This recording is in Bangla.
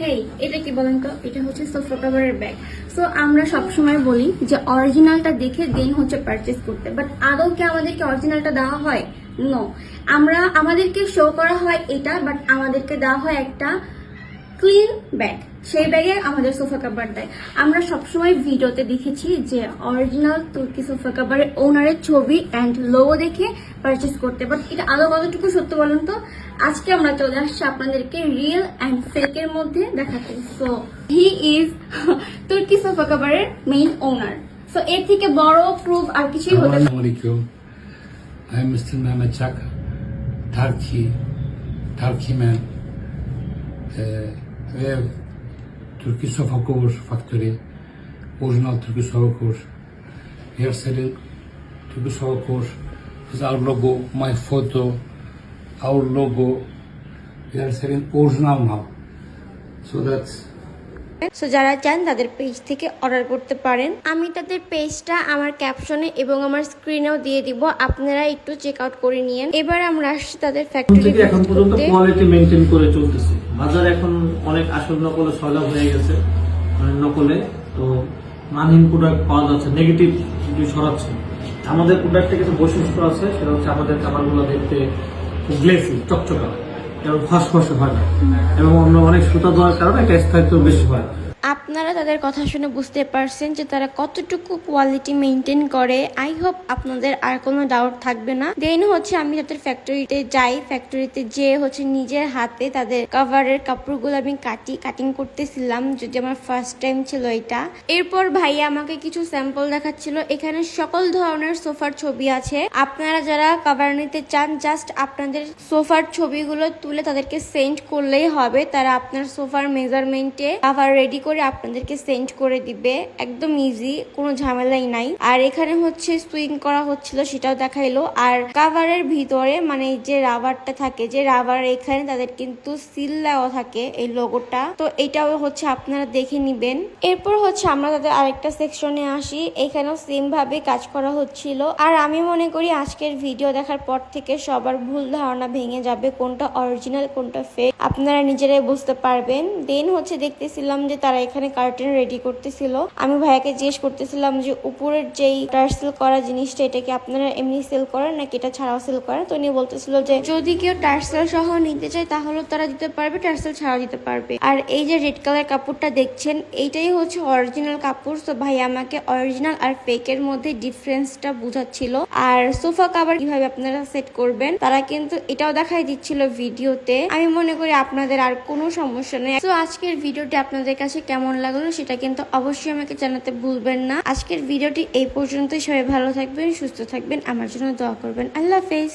হেই, এটা কি বলেন তো? এটা হচ্ছে সোফা কভারের ব্যাগ। সো আমরা সবসময় বলি যে অরিজিনালটা দেখে দেন হচ্ছে পারচেস করতে, বাট আদৌ কি আমাদেরকে অরিজিনালটা দেওয়া হয়? নো। আমাদেরকে শো করা হয় এটা, বাট আমাদেরকে দেওয়া হয় একটা ক্লিন ব্যাগ। সেই ব্যাগে আমাদের সোফা কাভার দেয়। আমরা সবসময় ভিডিওতে দেখেছি যে অরিজিনাল তুর্কি সোফা কাভারের ওনারের ছবি অ্যান্ড লোগো দেখে পারচেস করতে, বাট এটা আদৌ কতটুকু সত্য বলুন তো? আজকে আমরা চলে আসছি আপনাদেরকে রিয়েল অ্যান্ড ফেকের মধ্যে দেখাতে। সো হি ইজ তুর্কি সোফা কাভারের মেইন ওনার। সো এর থেকে বড় প্রুফ আর কিছুই হতে পারে। Assalamualaikum. I'm Mr. Mehmet Chaka, Turkey man. We have Turkey sofa covers factory, original Turkey sofa covers. We are selling Turkey sofa covers. This is our logo, my photo, our logo. We are selling original now. So that's so যারা চান তাদের পেজ থেকে অর্ডার করতে পারেন। আমি তাদের পেজটা আমার ক্যাপশনে এবং আমার স্ক্রিনেও দিয়ে দিব, আপনারা একটু চেক আউট করে নিয়েন। এবার আমরা আসছি তাদের ফ্যাক্টরি থেকে এখন পর্যন্ত কোয়ালিটি মেইনটেইন করে চলতেছে। বাজার এখন অনেক আসল নকলে সয়লাভ হয়ে গেছে, মানে নকলে তো মানহীন প্রোডাক্ট পাওয়া যাচ্ছে, নেগেটিভ ভিডিও ছড়াচ্ছে। আমাদের প্রোডাক্টে কিছু বৈশিষ্ট্য আছে, সেটা হচ্ছে আমাদের কাভারগুলো দেখতে খুব গ্লেসি, চকচকা এবং খসখসে হয় না, এবং অন্য অনেক সুতা দেওয়ার কারণে একটা স্থায়িত্ব বেশি হয়। আপনারা তাদের কথা শুনে বুঝতে পারছেন যে তারা কতটুকু কোয়ালিটি মেনটেন করে। আই হোপ আপনাদের আর কোনো ডাউট থাকবে না। দেন হচ্ছে আমি তাদের ফ্যাক্টরিতে যাই, ফ্যাক্টরিতে যেয়ে হচ্ছে নিজের হাতে তাদের কভারের কাপড়গুলো আমি কাটিং করতেছিলাম, যদি আমার ফার্স্ট টাইম ছিল এটা। এরপর ভাইয়া আমাকে কিছু স্যাম্পল দেখাচ্ছিল। এখানে সকল ধরনের সোফার ছবি আছে। আপনারা যারা কভার নিতে চান, জাস্ট আপনাদের সোফার ছবিগুলো তুলে তাদেরকে সেন্ড করলেই হবে। তারা আপনার সোফার মেজারমেন্টে কভার রেডি করে আপনাদেরকে সেন্ড করে দিবে। একদম ইজি, কোনো ঝামেলাই নাই। আর এখানে হচ্ছে সুইং করা হচ্ছিল, সেটাও দেখাইলো। আর কাভারের ভিতরে মানে যে রাবারটা থাকে, যে রাবার এখানে তাদের কিন্তু সিল দেওয়া থাকে এই লোগোটা, তো এটাও হচ্ছে আপনারা দেখে নিবেন। এরপর হচ্ছে আমরা তাদের আরেকটা সেকশনে আসি। এখানেও সেম ভাবে কাজ করা হচ্ছিল। আর আমি মনে করি আজকের ভিডিও দেখার পর থেকে সবার ভুল ধারণা ভেঙে যাবে, কোনটা অরিজিনাল কোনটা ফেক আপনারা নিজেরাই বুঝতে পারবেন। দেন হচ্ছে দেখতেছিলাম যে তারা এখানে কার্টেন রেডি করতেছিল। আমি ভাইয়াকে জিজ্ঞেস করতেছিলাম যে উপরের যেই টার্সেল করা জিনিসটা, এটা কি আপনারা এমনি সেল করেন নাকি এটা ছাড়াও সেল করেন? তো উনি বলতেছিল যে যদি কেউ টার্সেল সহ নিতে চায় তাহলে তারা দিতে পারবে, টার্সেল ছাড়াও দিতে পারবে। আর এই যে রেড কালার কাপড়টা দেখছেন, এইটাই হচ্ছে অরিজিনাল কাপড়। তো ভাই আমাকে অরিজিনাল আর ফেকের মধ্যে ডিফারেন্সটা বুঝাচ্ছিল। আর সোফা কভার কিভাবে আপনারা সেট করবেন তারা কিন্তু এটাও দেখাই দিচ্ছিল ভিডিওতে। আমি মনে করি আপনাদের আর কোনো সমস্যা নেই। তো আজকের ভিডিওটি আপনাদের কাছে কেমন লাগলো সেটা কিন্তু অবশ্যই আমাকে জানাতে ভুলবেন না। আজকের ভিডিওটি এই পর্যন্তই। সবাই ভালো থাকবেন, সুস্থ থাকবেন, আমার জন্য দোয়া করবেন। আল্লাহ হাফেজ।